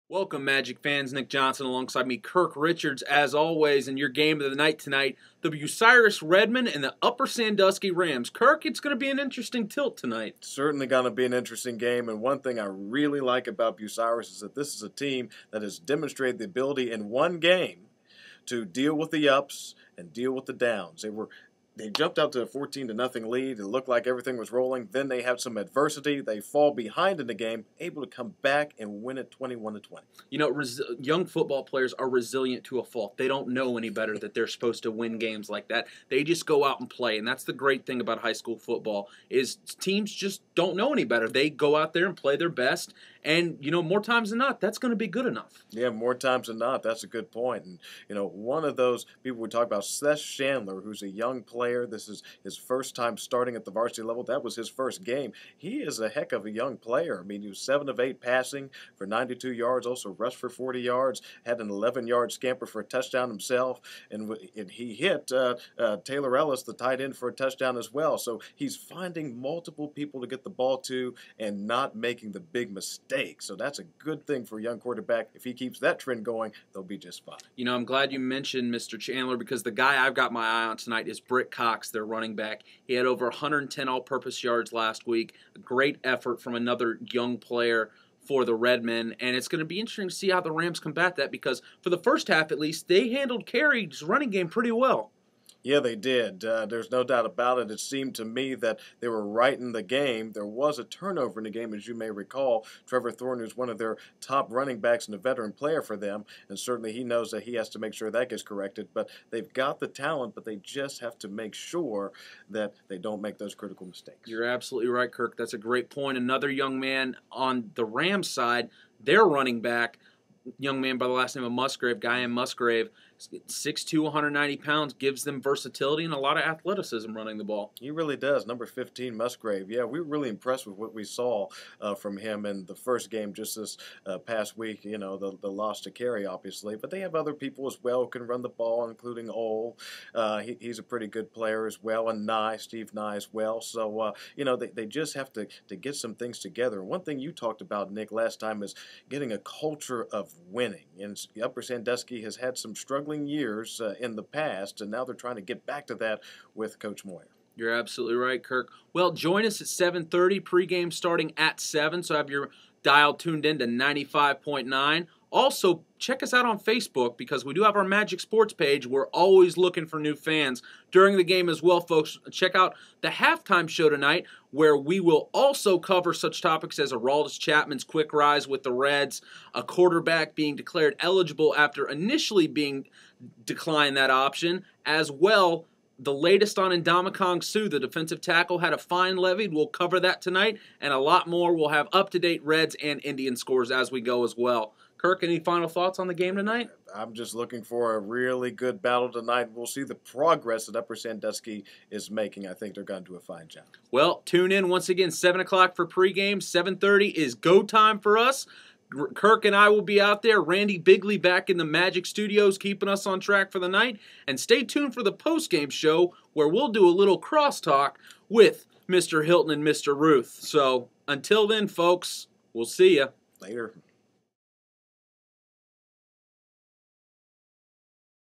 Welcome, Magic fans. Nick Johnson alongside me, Kirk Richards, as always, and your game of the night tonight, the Bucyrus Redman and the Upper Sandusky Rams. Kirk, it's going to be an interesting tilt tonight. Certainly going to be an interesting game, and one thing I really like about Bucyrus is that this is a team that has demonstrated the ability in one game to deal with the ups and deal with the downs. They jumped out to a 14-0 lead. It looked like everything was rolling. Then they have some adversity. They fall behind in the game, able to come back and win it 21-20. You know, young football players are resilient to a fault. They don't know any better that they're supposed to win games like that. They just go out and play, and that's the great thing about high school football is teams just don't know any better. They go out there and play their best, and, you know, more times than not, that's going to be good enough. Yeah, more times than not. That's a good point. And, you know, one of those people we talk about, Seth Chandler, who's a young player. This is his first time starting at the varsity level. That was his first game. He is a heck of a young player. I mean, he was 7 of 8 passing for 92 yards, also rushed for 40 yards, had an 11-yard scamper for a touchdown himself, and he hit Taylor Ellis, the tight end, for a touchdown as well. So he's finding multiple people to get the ball to and not making the big mistake. So that's a good thing for a young quarterback. If he keeps that trend going, they'll be just fine. You know, I'm glad you mentioned Mr. Chandler because the guy I've got my eye on tonight is Britt Cox, their running back. He had over 110 all-purpose yards last week. A great effort from another young player for the Redmen, and it's going to be interesting to see how the Rams combat that because for the first half at least, they handled Carey's running game pretty well. Yeah, they did. There's no doubt about it. It seemed to me that they were right in the game. There was a turnover in the game, as you may recall. Trevor Thorne, who's one of their top running backs and a veteran player for them, and certainly he knows that he has to make sure that gets corrected. But they've got the talent, but they just have to make sure that they don't make those critical mistakes. You're absolutely right, Kirk. That's a great point. Another young man on the Rams side, their running back, young man by the last name of Musgrave, Guyan Musgrave, 6'2", 190 pounds, gives them versatility and a lot of athleticism running the ball. He really does. Number 15, Musgrave. Yeah, we were really impressed with what we saw from him in the first game just this past week. You know, the loss to Carey, obviously. But they have other people as well who can run the ball, including Ole. He's a pretty good player as well, and Steve Nye as well. So, you know, they just have to get some things together. And one thing you talked about, Nick, last time is getting a culture of winning. And Upper Sandusky has had some struggling years in the past, and now they're trying to get back to that with Coach Moyer. You're absolutely right, Kirk. Well, join us at 7:30, pregame starting at 7, so have your dial tuned in to 95.9. Also, check us out on Facebook because we do have our Magic Sports page. We're always looking for new fans during the game as well, folks. Check out the halftime show tonight where we will also cover such topics as Aroldis Chapman's quick rise with the Reds, a quarterback being declared eligible after initially being declined that option, as well the latest on Ndamukong Suh, the defensive tackle, had a fine levied. We'll cover that tonight, and a lot more. We'll have up-to-date Reds and Indian scores as we go as well. Kirk, any final thoughts on the game tonight? I'm just looking for a really good battle tonight. We'll see the progress that Upper Sandusky is making. I think they're going to do a fine job. Well, tune in once again, 7 o'clock for pregame. 7:30 is go time for us. Kirk and I will be out there. Randy Bigley back in the Magic Studios keeping us on track for the night. And stay tuned for the postgame show where we'll do a little crosstalk with Mr. Hilton and Mr. Ruth. So until then, folks, we'll see ya. Later.